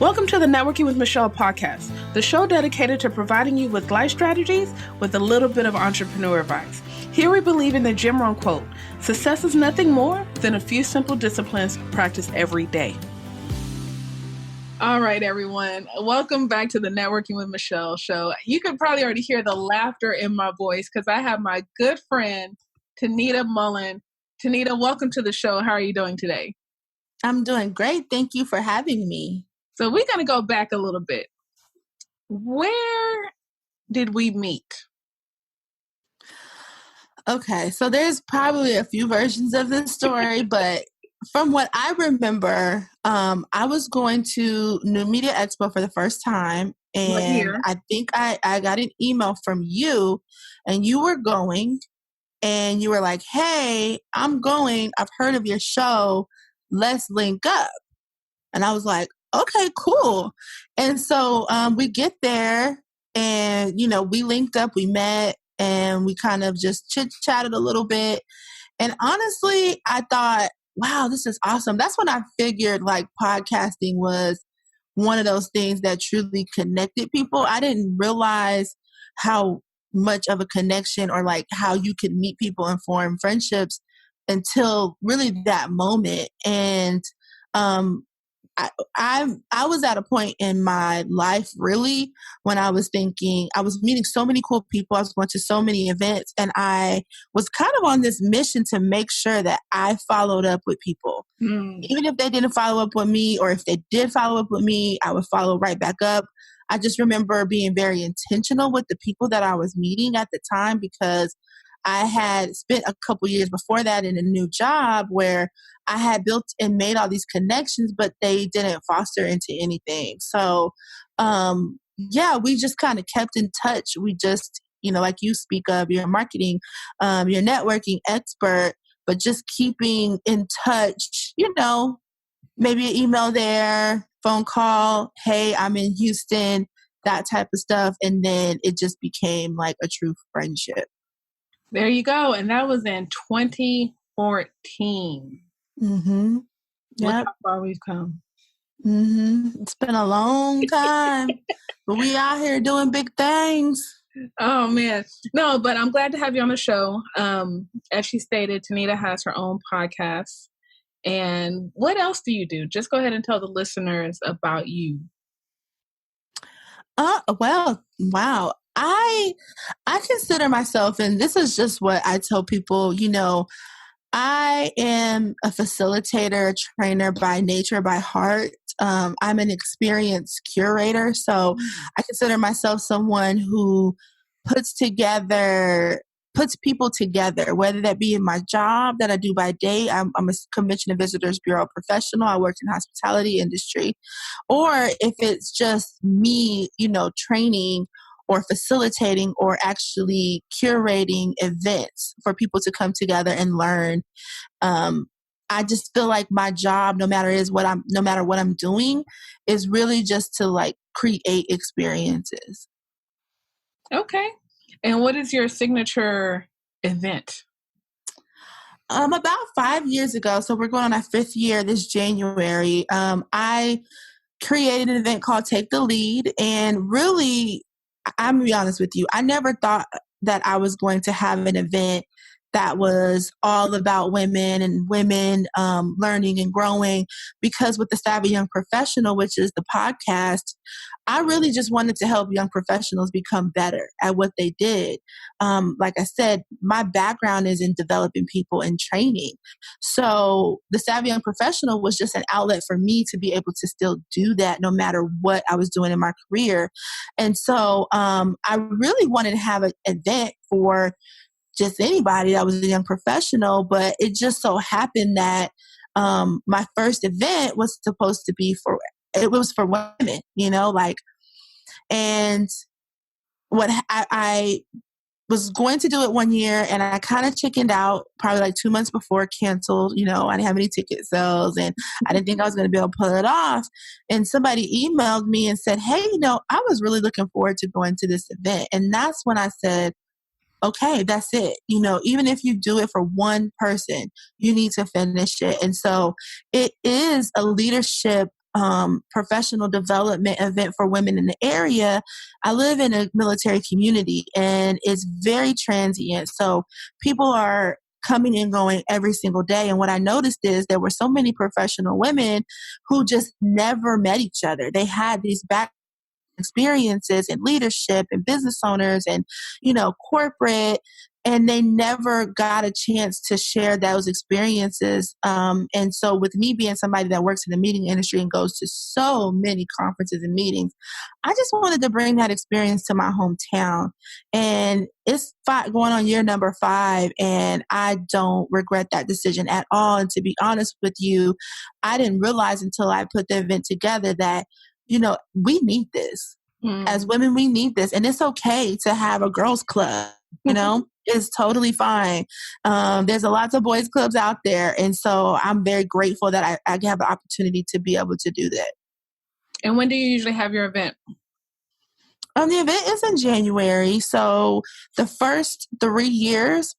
Welcome to the Networking with Michelle podcast, the show dedicated to providing you with life strategies with a little bit of entrepreneur advice. Here we believe in the Jim Rohn quote, success is nothing more than a few simple disciplines practiced every day. All right, everyone. Welcome back to the Networking with Michelle show. You can probably already hear the laughter in my voice because I have my good friend, Tanida Mullen. Tanida, welcome to the show. How are you doing today? I'm doing great. Thank you for having me. So we're going to go back a little bit. Where did we meet? Okay, so there's probably a few versions of this story, but from what I remember, I was going to New Media Expo for the first time, and I think I got an email from you, and you were going, and you were like, hey, I'm going. I've heard of your show. Let's link up. And I was like, okay, cool. And so we get there and, we linked up, we met, and we kind of just chit-chatted a little bit. And honestly, I thought, wow, this is awesome. That's when I figured like podcasting was one of those things that truly connected people. I didn't realize how much of a connection or like how you could meet people and form friendships until really that moment. And I was at a point in my life really when I was thinking, I was meeting so many cool people. I was going to so many events, and I was kind of on this mission to make sure that I followed up with people. Even if they didn't follow up with me, or if they did follow up with me, I would follow right back up. I just remember being very intentional with the people that I was meeting at the time, because I had spent a couple years before that in a new job where I had built and made all these connections, but they didn't foster into anything. So, we just kind of kept in touch. We just, like you speak of, your marketing, your networking expert, but just keeping in touch, maybe an email there, phone call, hey, I'm in Houston, that type of stuff. And then it just became like a true friendship. There you go. And that was in 2014. Mm-hmm. Look how far we've come. Mm-hmm. It's been a long time, but we out here doing big things. Oh, man. No, but I'm glad to have you on the show. As she stated, Tanida has her own podcast. And what else do you do? Just go ahead and tell the listeners about you. Well, wow. I consider myself, and this is just what I tell people, I am a facilitator, trainer by nature, by heart. I'm an experienced curator. So I consider myself someone who puts people together, whether that be in my job that I do by day. I'm a Convention and Visitors Bureau professional. I work in the hospitality industry. Or if it's just me, training or facilitating or actually curating events for people to come together and learn. I just feel like my job, no matter what I'm doing, is really just to like create experiences. Okay. And what is your signature event? About 5 years ago, so we're going on our 5th year this January, I created an event called Take the Lead. And really, I'm going to be honest with you, I never thought that I was going to have an event that was all about women and women learning and growing, because with the Savvy Young Professional, which is the podcast, I really just wanted to help young professionals become better at what they did. Like I said, my background is in developing people and training. So the Savvy Young Professional was just an outlet for me to be able to still do that no matter what I was doing in my career. And so I really wanted to have an event for just anybody that was a young professional, but it just so happened that my first event was supposed to be for women, and what I was going to do it one year, and I kind of chickened out probably like 2 months before, canceled. I didn't have any ticket sales, and I didn't think I was going to be able to pull it off. And somebody emailed me and said, hey, I was really looking forward to going to this event. And that's when I said, okay, that's it. Even if you do it for one person, you need to finish it. And so it is a leadership professional development event for women in the area. I live in a military community and it's very transient. So people are coming and going every single day. And what I noticed is there were so many professional women who just never met each other. They had these back experiences in leadership and business owners and, corporate, and they never got a chance to share those experiences. And so with me being somebody that works in the meeting industry and goes to so many conferences and meetings, I just wanted to bring that experience to my hometown. And it's going on year number 5, and I don't regret that decision at all. And to be honest with you, I didn't realize until I put the event together that we need this. As women, we need this. And it's okay to have a girls club, it's totally fine. There's a lots of boys clubs out there. And so I'm very grateful that I have the opportunity to be able to do that. And when do you usually have your event? The event is in January. So the first 3 years,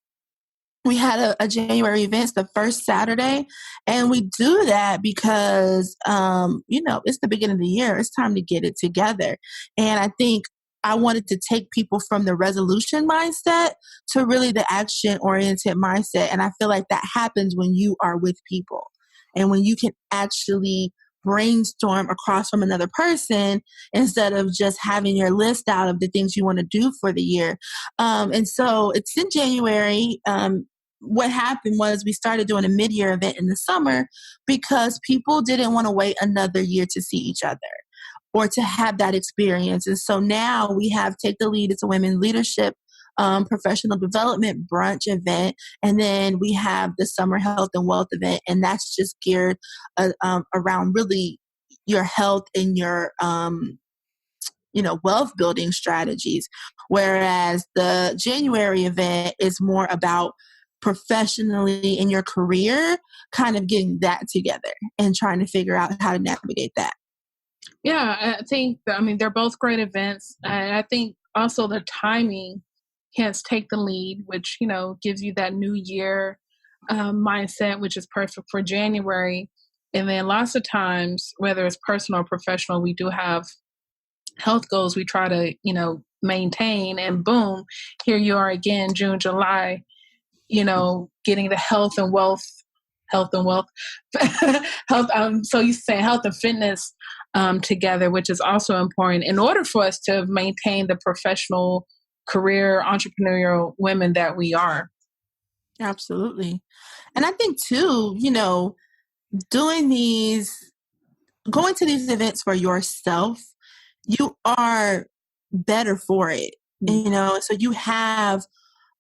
we had a January event, the first Saturday, and we do that because, it's the beginning of the year. It's time to get it together. And I think I wanted to take people from the resolution mindset to really the action-oriented mindset. And I feel like that happens when you are with people and when you can actually brainstorm across from another person instead of just having your list out of the things you want to do for the year. And so it's in January. What happened was we started doing a mid-year event in the summer because people didn't want to wait another year to see each other or to have that experience. And so now we have Take the Lead. It's a women leadership professional development brunch event. And then we have the summer health and wealth event. And that's just geared around really your health and your wealth building strategies. Whereas the January event is more about professionally in your career, kind of getting that together and trying to figure out how to navigate that. Yeah, I think, they're both great events. And I think also the timing, hence Take the Lead, which, gives you that new year mindset, which is perfect for January. And then lots of times, whether it's personal or professional, we do have health goals we try to, maintain, and boom, here you are again, June, July, getting the health and wealth, health. So you say health and fitness together, which is also important in order for us to maintain the professional career, entrepreneurial women that we are. Absolutely. And I think too, going to these events for yourself, you are better for it, so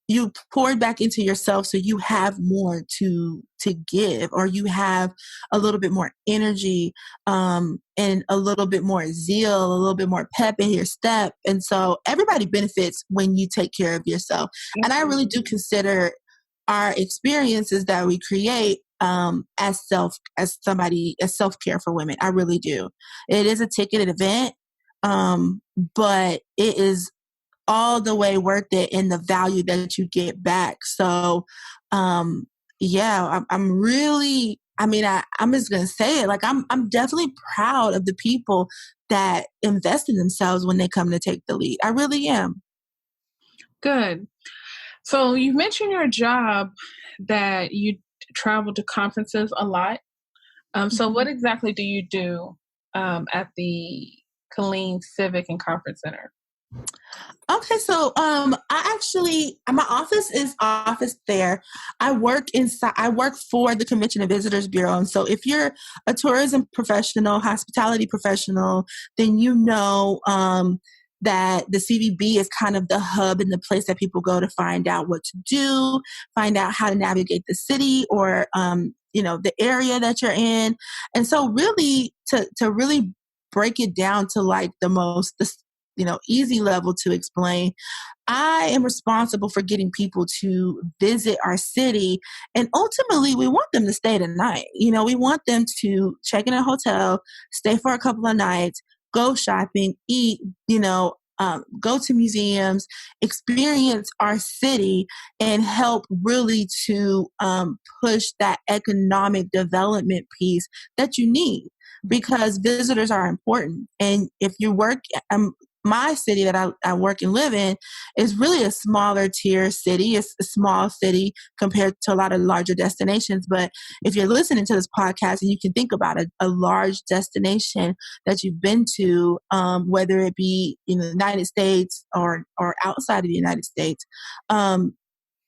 you poured back into yourself, so you have more to give, or you have a little bit more energy, and a little bit more zeal, a little bit more pep in your step. And so everybody benefits when you take care of yourself. Mm-hmm. And I really do consider our experiences that we create as self-care for women. I really do. It is a ticketed event, but it is all the way worth it in the value that you get back. So, I'm really, I'm just going to say it. Like, I'm definitely proud of the people that invest in themselves when they come to Take the Lead. I really am. Good. So you mentioned your job that you travel to conferences a lot. So what exactly do you do at the Killeen Civic and Conference Center? Okay, so my office is office there. I work for the Convention and Visitors Bureau. And so if you're a tourism professional, hospitality professional, then that the CVB is kind of the hub and the place that people go to find out what to do, find out how to navigate the city or the area that you're in. And so really to really break it down to like the easy level to explain, I am responsible for getting people to visit our city. And ultimately, we want them to stay the night. We want them to check in a hotel, stay for a couple of nights, go shopping, eat, go to museums, experience our city, and help really to push that economic development piece that you need. because visitors are important. And if you work, my city that I work and live in is really a smaller tier city. It's a small city compared to a lot of larger destinations. But if you're listening to this podcast and you can think about a large destination that you've been to, whether it be in the United States or outside of the United States,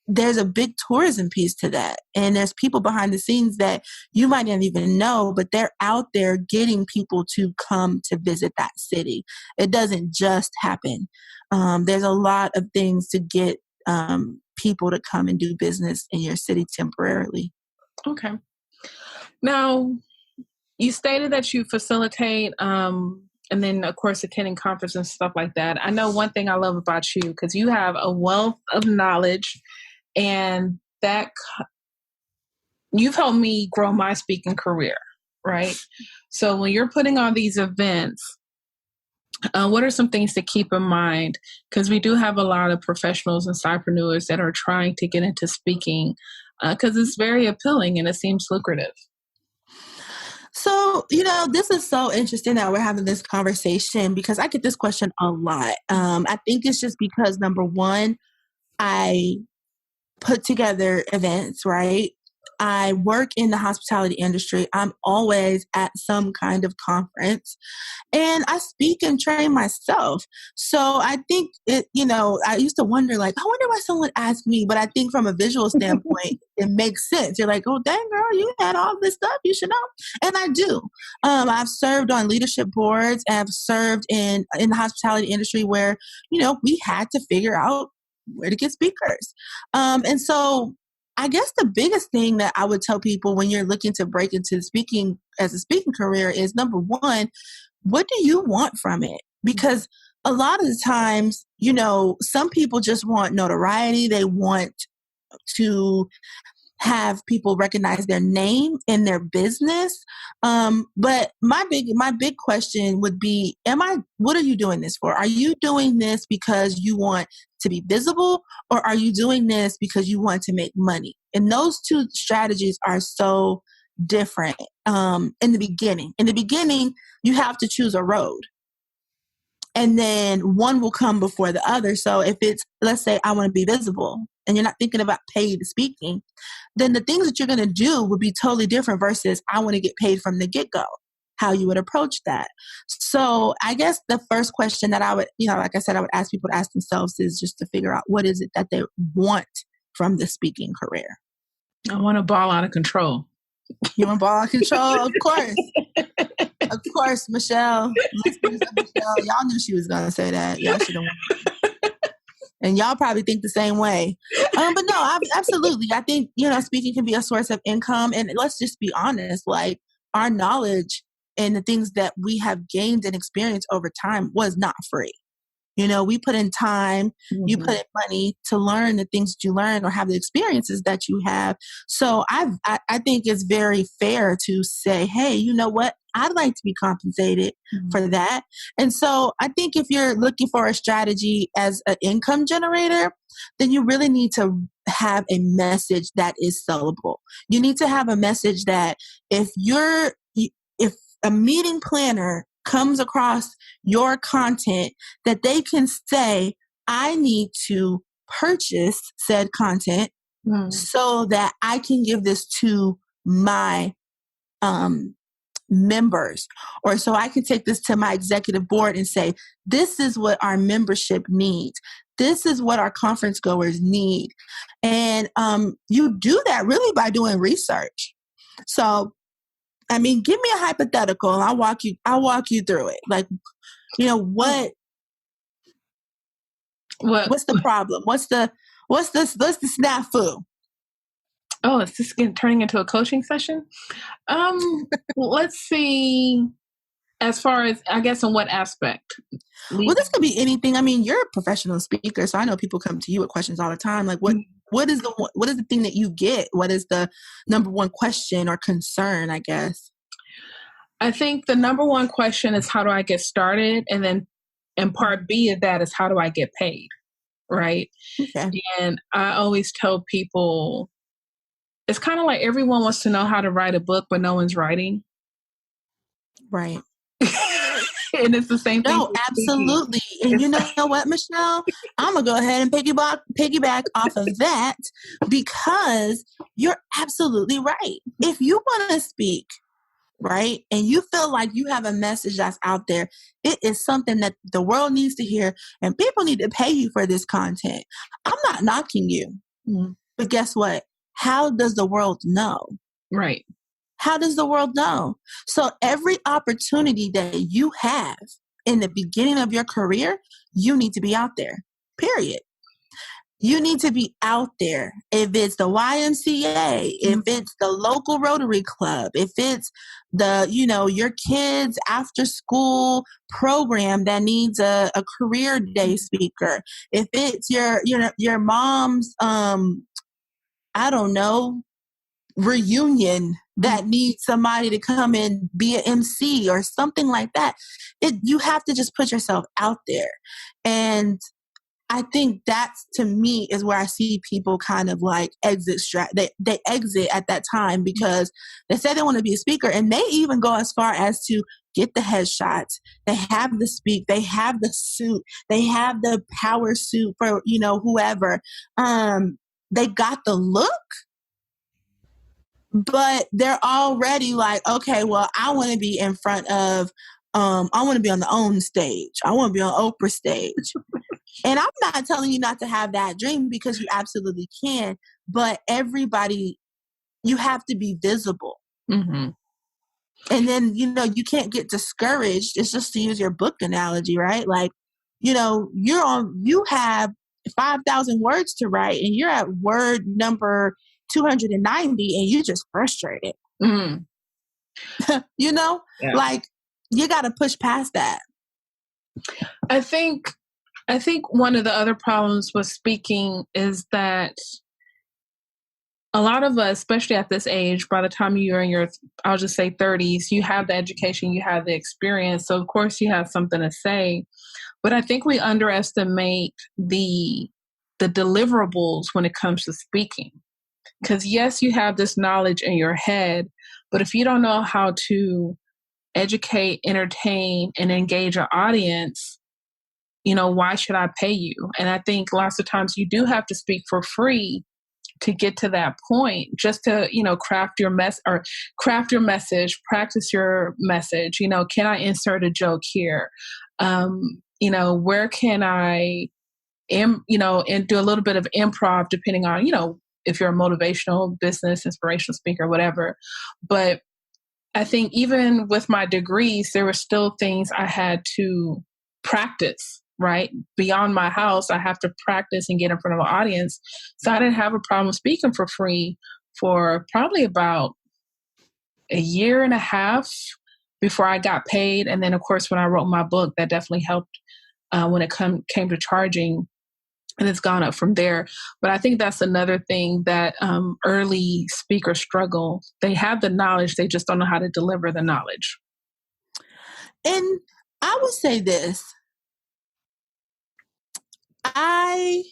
there's a big tourism piece to that. And there's people behind the scenes that you might not even know, but they're out there getting people to come to visit that city. It doesn't just happen. There's a lot of things to get people to come and do business in your city temporarily. Okay. Now, you stated that you facilitate and then, of course, attending conferences and stuff like that. I know one thing I love about you, because you have a wealth of knowledge, and that you've helped me grow my speaking career, right? So when you're putting on these events, what are some things to keep in mind? Because we do have a lot of professionals and sidepreneurs that are trying to get into speaking because it's very appealing and it seems lucrative. So, this is so interesting that we're having this conversation because I get this question a lot. I think it's just because, number one, I put together events, right? I work in the hospitality industry. I'm always at some kind of conference and I speak and train myself. So I think I used to wonder, I wonder why someone asked me, but I think from a visual standpoint, it makes sense. You're like, oh, dang girl, you had all this stuff, you should know. And I do. I've served on leadership boards. I've served in the hospitality industry where, we had to figure out where to get speakers. And so I guess the biggest thing that I would tell people when you're looking to break into speaking as a speaking career is, number one, what do you want from it? Because a lot of the times, some people just want notoriety. They want to have people recognize their name in their business. But my big question would be, what are you doing this for? Are you doing this because you want to be visible, or are you doing this because you want to make money? And those two strategies are so different. In the beginning, you have to choose a road. And then one will come before the other. So if it's, let's say, I want to be visible, and you're not thinking about paid speaking, then the things that you're going to do would be totally different versus I want to get paid from the get-go, how you would approach that. So I guess the first question that I would, like I said, I would ask people to ask themselves is just to figure out what is it that they want from the speaking career. I want to ball out of control. You want ball out of control? Of course. Of course, Michelle. Y'all knew she was going to say that. Y'all should have. And y'all probably think the same way. But no, absolutely. I think, speaking can be a source of income. And let's just be honest, our knowledge and the things that we have gained and experienced over time was not free. We put in time, you put in money to learn the things that you learn or have the experiences that you have. So I think it's very fair to say, hey, you know what? I'd like to be compensated for that. And so I think if you're looking for a strategy as an income generator, then you really need to have a message that is sellable. You need to have a message that if a meeting planner comes across your content, that they can say, I need to purchase said content so that I can give this to my members, or so I can take this to my executive board and say, this is what our membership needs. This is what our conference goers need. And you do that really by doing research. So give me a hypothetical and I'll walk you through it. What's the problem? What's the snafu? Oh, is this turning into a coaching session? Let's see. As far as, I guess, in what aspect? Well, this could be anything. You're a professional speaker, so I know people come to you with questions all the time. What is the thing that you get? What is the number one question or concern, I guess? I think the number one question is, how do I get started? And then, and part B of that is, how do I get paid? Right. Okay. And I always tell people, it's kind of like everyone wants to know how to write a book, but no one's writing. Right. And it's the same thing. No, absolutely. And you know what, Michelle? I'm going to go ahead and piggyback off of that, because you're absolutely right. If you want to speak, right, and you feel like you have a message that's out there, it is something that the world needs to hear, and people need to pay you for this content. I'm not knocking you. Mm-hmm. But guess what? How does the world know? Right. How does the world know? So every opportunity that you have in the beginning of your career, you need to be out there, period. You need to be out there. If it's the YMCA, if it's the local Rotary Club, if it's your kids after school program that needs a career day speaker, if it's your mom's, I don't know, reunion that needs somebody to come and be an MC or something like that. You have to just put yourself out there. And I think that's, to me, is where I see people kind of like exit. They exit at that time because they say they want to be a speaker, and they even go as far as to get the headshots. They have the speak. They have the suit. They have the power suit for whoever. They got the look, but they're already like, okay, well, I want to be in front of. I want to be on the OWN stage. I want to be on Oprah stage. And I'm not telling you not to have that dream, because you absolutely can. But everybody, you have to be visible. Mm-hmm. And then, you can't get discouraged. It's just, to use your book analogy, right? Like, you have 5,000 words to write, and you're at word number 290, and you're just frustrated. Mm-hmm. Like, you got to push past that. I think one of the other problems with speaking is that a lot of us, especially at this age, by the time you're in your, I'll just say 30s, you have the education, you have the experience. So of course you have something to say, but I think we underestimate the deliverables when it comes to speaking. Because yes, you have this knowledge in your head, but if you don't know how to educate, entertain, and engage an audience, why should I pay you? And I think lots of times you do have to speak for free to get to that point, just to, craft your message, practice your message. Can I insert a joke here? Where can I, and do a little bit of improv, depending on, if you're a motivational, business, inspirational speaker, whatever. But I think even with my degrees, there were still things I had to practice, right? Beyond my house, I have to practice and get in front of an audience. So I didn't have a problem speaking for free for probably about a year and a half before I got paid. And then, of course, when I wrote my book, that definitely helped when it came to charging. And it's gone up from there. But I think that's another thing that early speakers struggle. They have the knowledge, they just don't know how to deliver the knowledge. And I would say this. I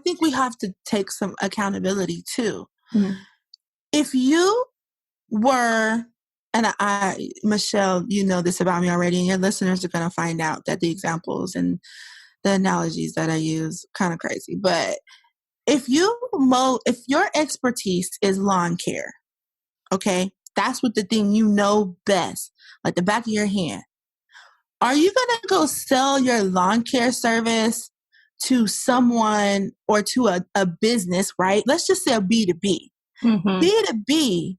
think we have to take some accountability too. Mm-hmm. If you were, and Michelle, you know this about me already, and your listeners are going to find out that the examples and the analogies that I use kind of crazy. But if your expertise is lawn care, okay, that's what the thing you know best, like the back of your hand. Are you going to go sell your lawn care service to someone or to a business, right? Let's just say a B2B. Mm-hmm. B2B,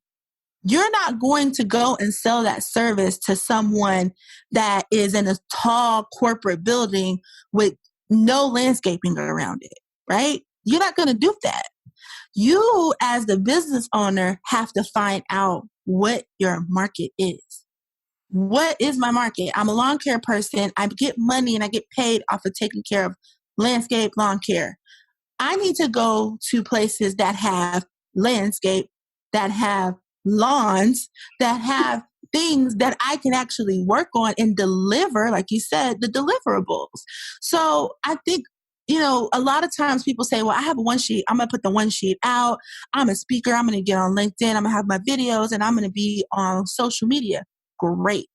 you're not going to go and sell that service to someone that is in a tall corporate building with no landscaping around it, right? You're not going to do that. You, as the business owner, have to find out what your market is. What is my market? I'm a lawn care person. I get money and I get paid off of taking care of landscape lawn care. I need to go to places that have landscape, that have lawns, that have things that I can actually work on and deliver, like you said, the deliverables. So I think, a lot of times people say, well, I have a one sheet. I'm going to put the one sheet out. I'm a speaker. I'm going to get on LinkedIn. I'm going to have my videos and I'm going to be on social media. great.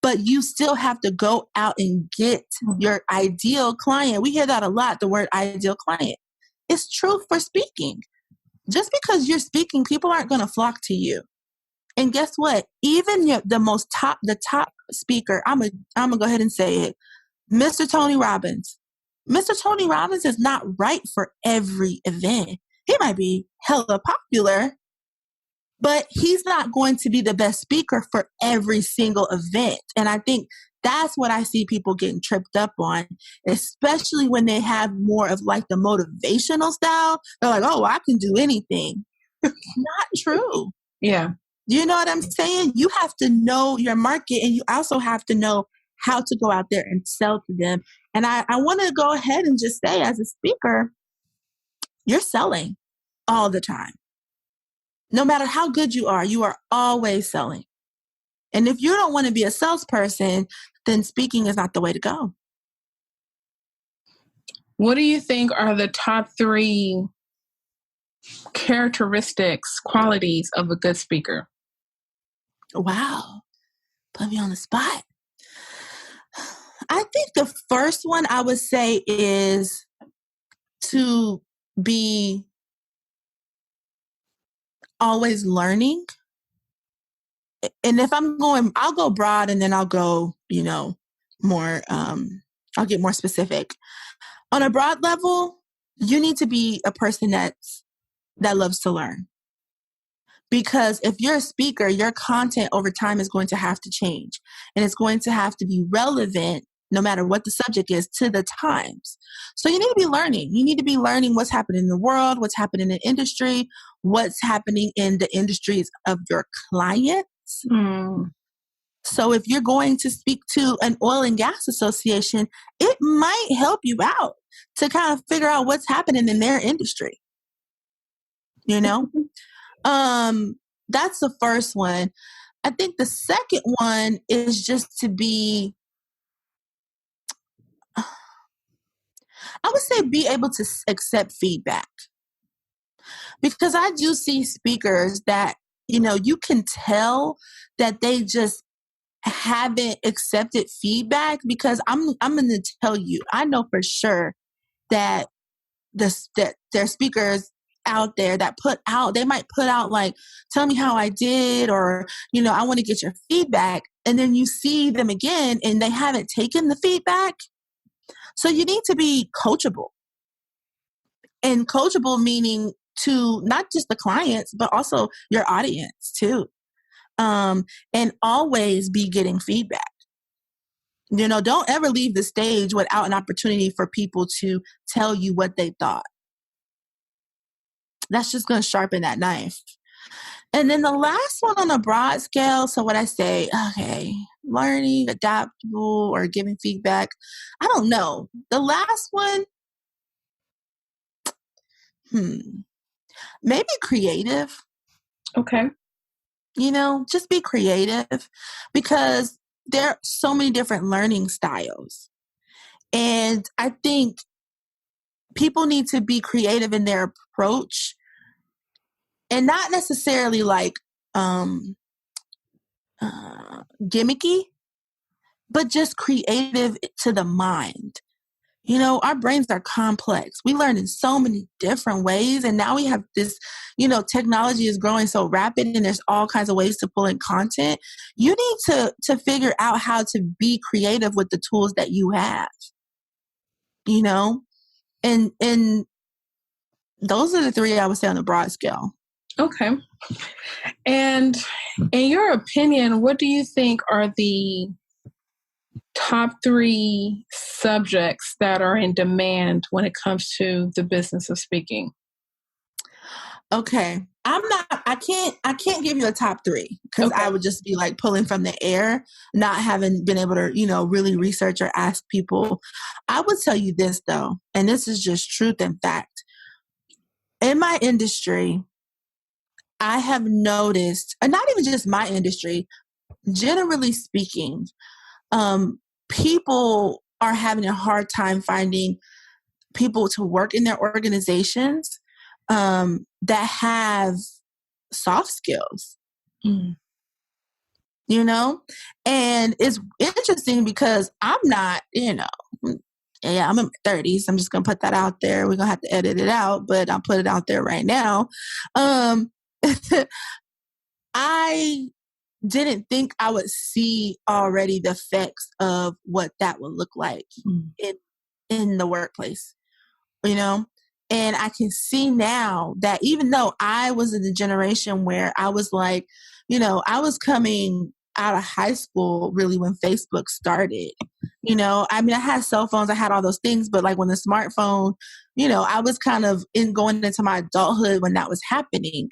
But you still have to go out and get your ideal client. We hear that a lot, the word ideal client. It's true for speaking. Just because you're speaking, people aren't going to flock to you. And guess what? Even the top speaker, I'm gonna go ahead and say it, Mr. Tony Robbins. Mr. Tony Robbins is not right for every event. He might be hella popular, but he's not going to be the best speaker for every single event. And I think that's what I see people getting tripped up on, especially when they have more of like the motivational style. They're like, oh, I can do anything. Not true. Yeah. You know what I'm saying? You have to know your market, and you also have to know how to go out there and sell to them. And I want to go ahead and just say, as a speaker, you're selling all the time. No matter how good you are always selling. And if you don't want to be a salesperson, then speaking is not the way to go. What do you think are the top 3 characteristics, qualities of a good speaker? Wow. Put me on the spot. I think the first one I would say is to be always learning. And if I'll go broad, and then I'll go, more, I'll get more specific. On a broad level, you need to be a person that loves to learn. Because if you're a speaker, your content over time is going to have to change, and it's going to have to be relevant no matter what the subject is to the times. So you need to be learning. You need to be learning what's happening in the world, what's happening in the industry, what's happening in the industries of your clients. So if you're going to speak to an oil and gas association, it might help you out to kind of figure out what's happening in their industry. That's the first one. I think the second one is just to be, I would say, be able to accept feedback. Because I do see speakers that, you can tell that they just haven't accepted feedback. Because I'm going to tell you, I know for sure that that there are speakers out there that they might put out like, tell me how I did, or, I want to get your feedback. And then you see them again and they haven't taken the feedback. So you need to be coachable. And coachable meaning to not just the clients, but also your audience too. And always be getting feedback. Don't ever leave the stage without an opportunity for people to tell you what they thought. That's just going to sharpen that knife. And then the last one on a broad scale. So what I say, okay, learning, adaptable, or giving feedback. I don't know. The last one, maybe creative. Okay. Just be creative, because there are so many different learning styles. And I think people need to be creative in their approach, and not necessarily like gimmicky, but just creative to the mind. Our brains are complex. We learn in so many different ways. And now we have this, technology is growing so rapid, and there's all kinds of ways to pull in content. You need to figure out how to be creative with the tools that you have, and those are the 3 I would say on a broad scale. Okay. And in your opinion, what do you think are the top 3 subjects that are in demand when it comes to the business of speaking? Okay. I can't give you a top 3, because I would just be like pulling from the air, not having been able to, really research or ask people. I would tell you this though, and this is just truth and fact. In my industry, I have noticed, and not even just my industry, generally speaking, people are having a hard time finding people to work in their organizations that have soft skills. you know? And it's interesting because I'm not, yeah, I'm in my 30s. I'm just going to put that out there. We're going to have to edit it out, but I'll put it out there right now. I didn't think I would see already the effects of what that would look like in the workplace, you know? And I can see now that even though I was in the generation where I was like, I was coming out of high school really when Facebook started. I mean, I had cell phones, I had all those things, but like when the smartphone, I was kind of going into my adulthood when that was happening.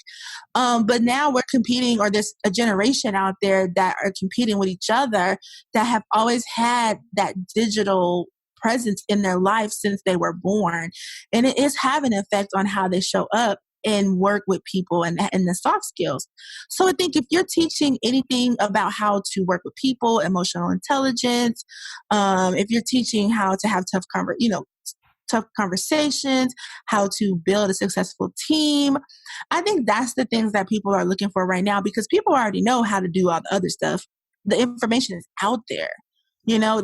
But now we're competing, or there's a generation out there that are competing with each other that have always had that digital presence in their life since they were born. And it is having an effect on how they show up and work with people and the soft skills. So I think if you're teaching anything about how to work with people, emotional intelligence, if you're teaching how to have tough conversations, how to build a successful team, I think that's the things that people are looking for right now, because people already know how to do all the other stuff. The information is out there.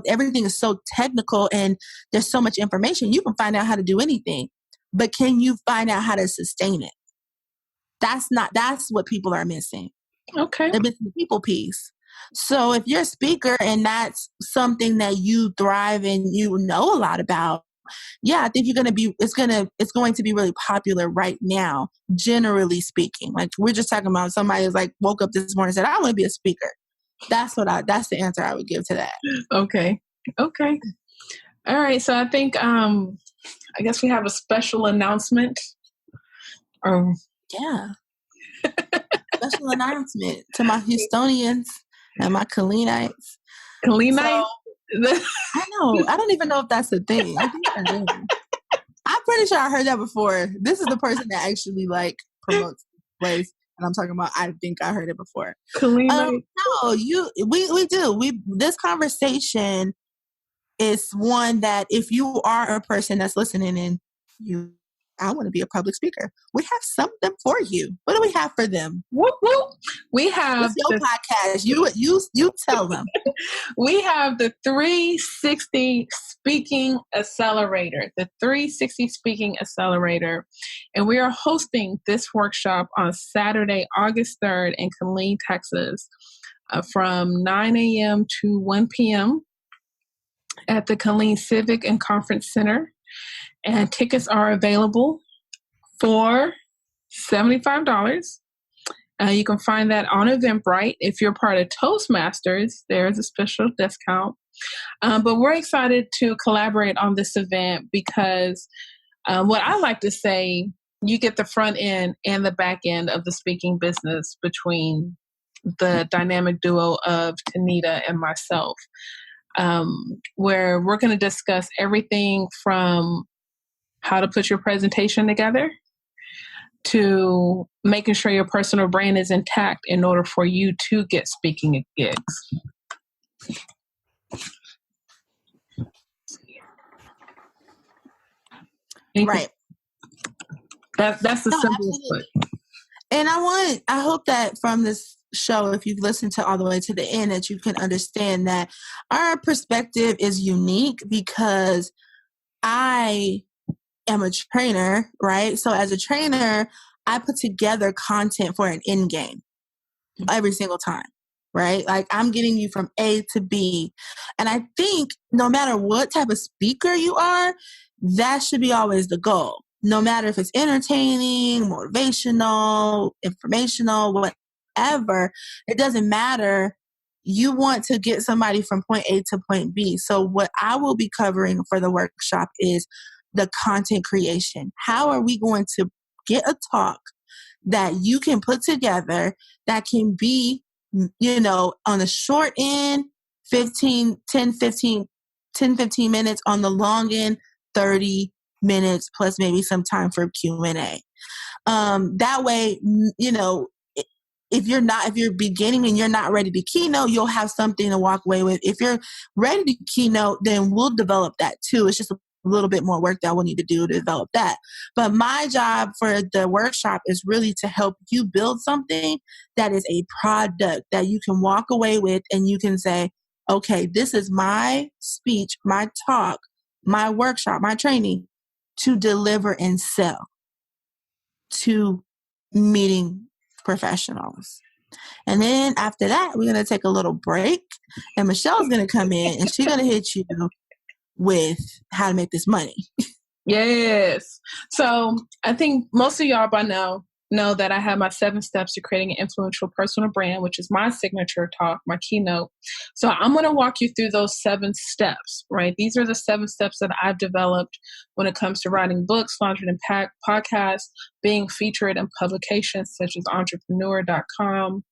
Everything is so technical and there's so much information. You can find out how to do anything, but can you find out how to sustain it? That's what people are missing. Okay. They're missing the people piece. So if you're a speaker and that's something that you thrive and you know a lot about, yeah, I think it's going to be really popular right now, generally speaking. Like we're just talking about somebody who's like woke up this morning and said, I want to be a speaker. That's the answer I would give to that. Okay. All right. So I think, I guess we have a special announcement. Yeah. Special announcement to my Houstonians and my Kalinites. Kalinites? I know. I don't even know if that's a thing. I think I do. I'm pretty sure I heard that before. This is the person that actually promotes the place. And I'm talking about, I think I heard it before. No, we do. This conversation is one that if you are a person that's listening and I want to be a public speaker, we have something for you. What do we have for them? Whoop, whoop. We have your podcast. You tell them. We have the 360 Speaking Accelerator, and we are hosting this workshop on Saturday, August 3rd in Killeen, Texas, from 9 a.m. to 1 p.m. at the Killeen Civic and Conference Center. And tickets are available for $75. You can find that on Eventbrite. If you're part of Toastmasters, there's a special discount. But we're excited to collaborate on this event because what I like to say, you get the front end and the back end of the speaking business between the dynamic duo of Tanida and myself, where we're going to discuss everything from how to put your presentation together to making sure your personal brand is intact in order for you to get speaking gigs. Right. That's the simplest put. And I hope that from this show, if you've listened to all the way to the end, that you can understand that our perspective is unique because I am a trainer, right? So as a trainer, I put together content for an end game every single time, right? Like I'm getting you from A to B. And I think no matter what type of speaker you are, that should be always the goal. No matter if it's entertaining, motivational, informational, whatever, it doesn't matter. You want to get somebody from point A to point B. So what I will be covering for the workshop is the content creation. How are we going to get a talk that you can put together that can be, on the short end, 10, 15 minutes, on the long end, 30 minutes, plus maybe some time for Q&A. That way, if you're beginning and you're not ready to keynote, you'll have something to walk away with. If you're ready to keynote, then we'll develop that too. It's just a a little bit more work that I will need to do to develop that. But my job for the workshop is really to help you build something that is a product that you can walk away with and you can say, okay, this is my speech, my talk, my workshop, my training to deliver and sell to meeting professionals. And then after that, we're going to take a little break and Michelle's going to come in and she's going to hit you with how to make this money. Yes. So I think most of y'all by now know that I have my 7 steps to creating an influential personal brand, which is my signature talk, my keynote. So I'm going to walk you through those 7 steps, right? These are the 7 steps that I've developed when it comes to writing books, launching podcasts, being featured in publications such as entrepreneur.com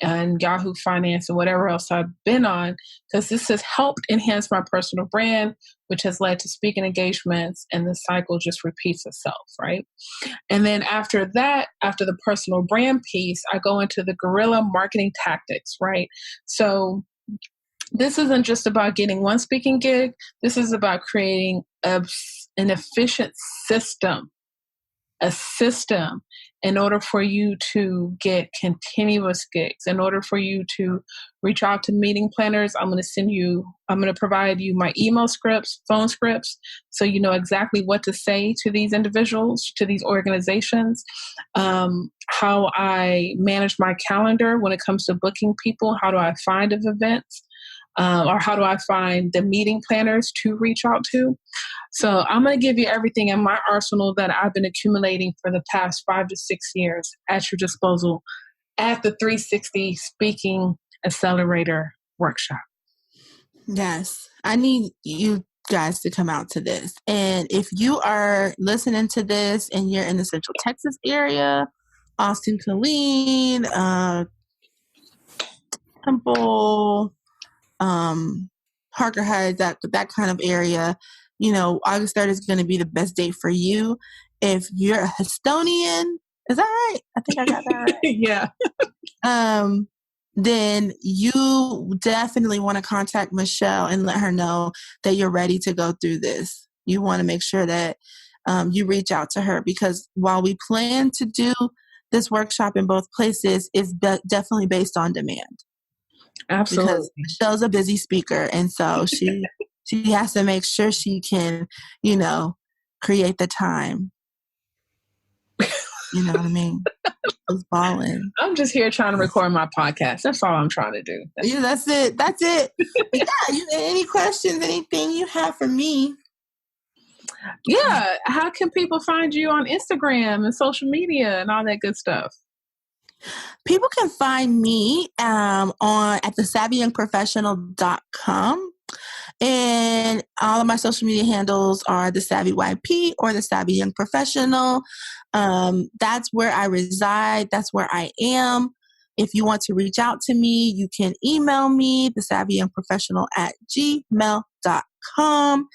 and Yahoo Finance and whatever else I've been on, because this has helped enhance my personal brand, which has led to speaking engagements, and the cycle just repeats itself, right? And then after that, after the personal brand piece, I go into the guerrilla marketing tactics, right? So this isn't just about getting one speaking gig. This is about creating an efficient system, a system in order for you to get continuous gigs, in order for you to reach out to meeting planners. I'm going to provide you my email scripts, phone scripts, so you know exactly what to say to these individuals, to these organizations, how I manage my calendar when it comes to booking people, how do I find events, or how do I find the meeting planners to reach out to. So I'm going to give you everything in my arsenal that I've been accumulating for the past 5 to 6 years at your disposal at the 360 Speaking Accelerator workshop. Yes, I need you guys to come out to this. And if you are listening to this and you're in the Central Texas area, Austin, Killeen, Temple, Parker Heights, that kind of area, you know, August 3rd is going to be the best date for you. If you're a Estonian, is that right? I think I got that right. Yeah. Then you definitely want to contact Michelle and let her know that you're ready to go through this. You want to make sure that you reach out to her, because while we plan to do this workshop in both places, it's definitely based on demand. Absolutely. Because Michelle's a busy speaker, and so she has to make sure she can, you know, create the time. You know what I mean? It's balling. I'm just here trying to record my podcast. That's all I'm trying to do. That's it. But yeah, any questions, anything you have for me? Yeah. How can people find you on Instagram and social media and all that good stuff? People can find me at thesavvyyoungprofessional.com. And all of my social media handles are the Savvy YP or the Savvy Young Professional. That's where I reside. That's where I am. If you want to reach out to me, you can email me, thesavvyyoungprofessional@gmail.com,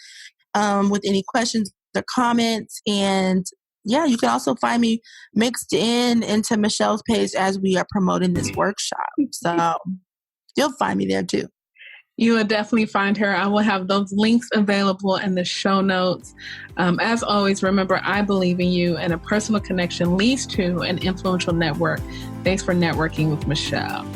with any questions or comments. And yeah, you can also find me mixed into Michelle's page as we are promoting this workshop. So you'll find me there too. You will definitely find her. I will have those links available in the show notes. As always, remember, I believe in you, and a personal connection leads to an influential network. Thanks for networking with Michelle.